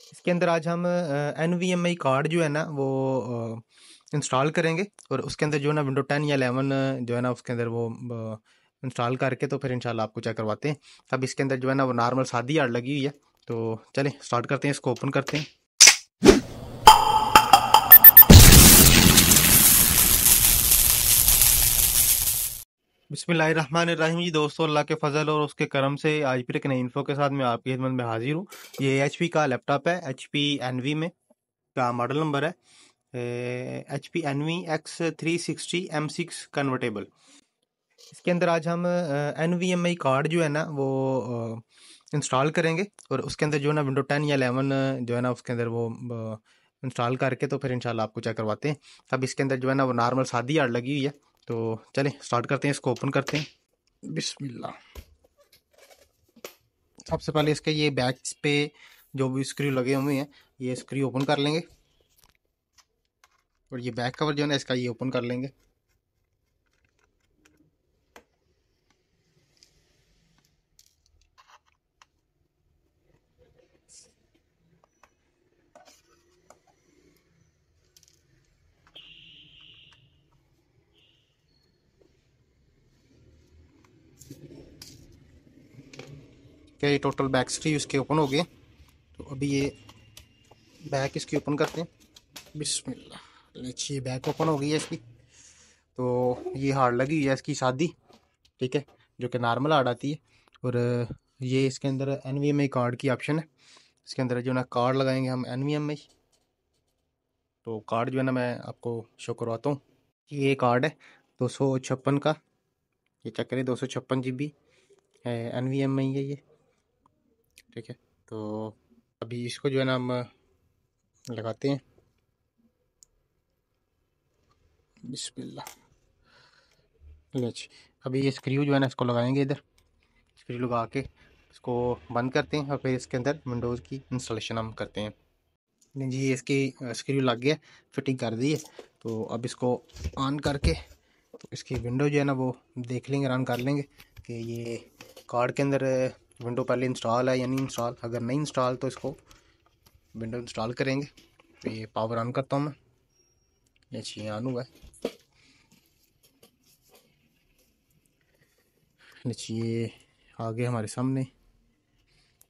इसके अंदर आज हम NVMe कार्ड जो है ना वो इंस्टॉल करेंगे और उसके अंदर जो है ना विंडो 10 या 11 जो है ना उसके अंदर वो इंस्टॉल करके तो फिर इंशाल्लाह आपको चेक करवाते हैं। अब इसके अंदर जो है ना वो नॉर्मल सादी आड़ लगी हुई है, तो चलें स्टार्ट करते हैं, इसको ओपन करते हैं। बिस्मिल्लाहिर्रहमानिर्रहीम जी दोस्तों, अल्लाह के फजल और उसके करम से आज फिर एक नई इन्फो के साथ मैं आपकी खिदमत में हाजिर हूँ। ये HP का लैपटॉप है, HP Envy में का मॉडल नंबर है HP Envy X360 M6 convertible. इसके अंदर आज हम NVMe कार्ड जो है ना वो इंस्टॉल करेंगे और उसके अंदर जो है ना विंडो 10 या 11 जो है ना उसके अंदर वो इंस्टॉल करके तो फिर इंशाल्लाह आपको चेक करवाते हैं। अब इसके अंदर जो है ना वो नॉर्मल सादी आड़ लगी हुई है, तो चलें स्टार्ट करते हैं, इसको ओपन करते हैं। बिस्मिल्लाह। सबसे पहले इसके ये बैक पे जो भी स्क्रू लगे हुए हैं ये स्क्रू ओपन कर लेंगे और ये बैक कवर जो है ना इसका ये ओपन कर लेंगे। क्या ये टोटल बैक स्क्रू इसके ओपन हो गए, तो अभी ये बैक इसकी ओपन करते हैं। बिस्मिल्लाह। लीजिए बैक ओपन हो गई है इसकी, तो ये हार्ड लगी हुई है इसकी सादी, ठीक है, जो कि नॉर्मल हार्ड आती है। और ये इसके अंदर NVMe कार्ड की ऑप्शन है। इसके अंदर जो है ना कार्ड लगाएंगे हम NVMe, तो कार्ड जो है ना मैं आपको शो करवाता हूँ। ये कार्ड है 256 का, ये चेक करिए 256 GB है, NVMe है ये, ठीक है। तो अभी इसको जो है ना हम लगाते हैं। बिस्मिल्लाह। अभी ये स्क्रू जो है ना इसको लगाएंगे, इधर स्क्रू लगा के इसको बंद करते हैं और फिर इसके अंदर विंडोज़ की इंस्टॉलेशन हम करते हैं। नहीं जी, ये इसकी स्क्रू लग गया, फिटिंग कर दी है। तो अब इसको ऑन करके तो इसकी विंडो जो है ना वो देख लेंगे, रन कर लेंगे कि ये कार्ड के अंदर विंडो पहले इंस्टॉल है या नहीं इंस्टॉल। अगर नहीं इंस्टॉल तो इसको विंडो इंस्टॉल करेंगे। तो ये पावर ऑन करता हूँ मैं, ये चाहिए ऑन हुआ है। नीचे आ गए हमारे सामने।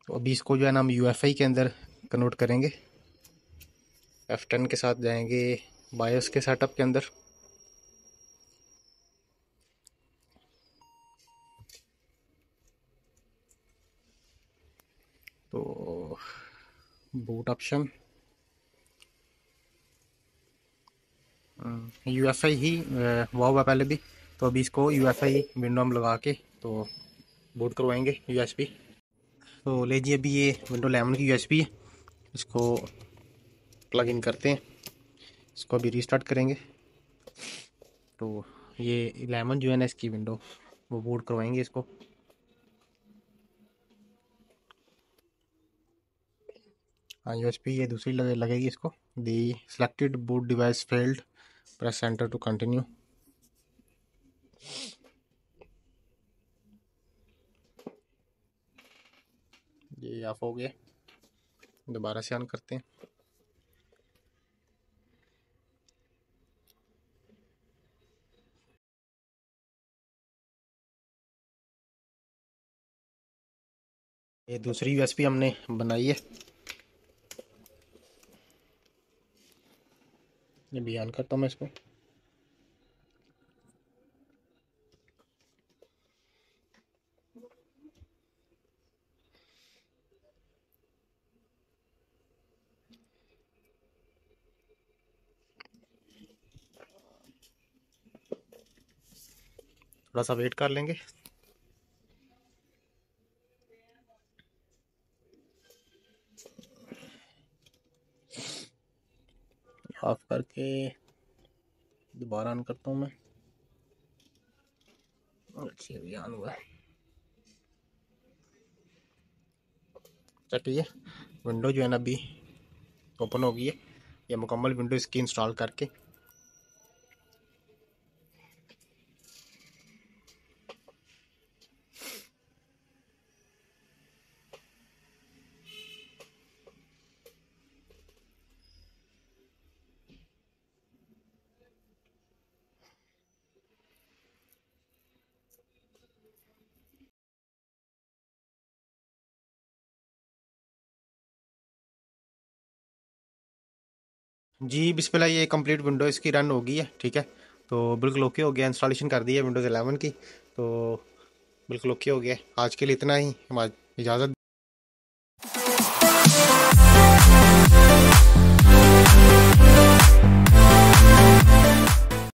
तो अभी इसको जो है ना हम UEFI के अंदर कन्वर्ट करेंगे। F10 के साथ जाएंगे बायोस के सेटअप के अंदर। तो बूट ऑप्शन UEFI ही हुआ हुआ पहले भी, तो अभी इसको UEFI विंडो हम लगा के तो बूट करवाएंगे USB। तो लीजिए अभी ये विंडो 11 की USB है, इसको प्लग इन करते हैं, इसको अभी रीस्टार्ट करेंगे। तो ये 11 जो है ना इसकी विंडो वो बूट करवाएंगे इसको। हाँ USB ये दूसरी लगेगी इसको। The selected boot device failed, press enter to continue. ये ऑफ हो गया, दोबारा से ऑन करते हैं। ये दूसरी USB हमने बनाई है, ये भी ऑन करता हूँ मैं इसको। थोड़ा सा वेट कर लेंगे। ऑफ करके दोबारा ऑन करता हूँ मैं। अच्छा भी ऑन हुआ है, चलिए विंडो जो है ना अभी ओपन हो गई है। ये मुकम्मल विंडो इसकी इंस्टॉल करके जी बिस्मिल्लाह, ये कंप्लीट विंडो इसकी रन हो गई है। ठीक है, तो बिल्कुल ओके हो गया, इंस्टॉलेशन कर दी है विंडोज़ 11 की। तो बिल्कुल ओके हो गया। आज के लिए इतना ही, हमारी इजाज़त।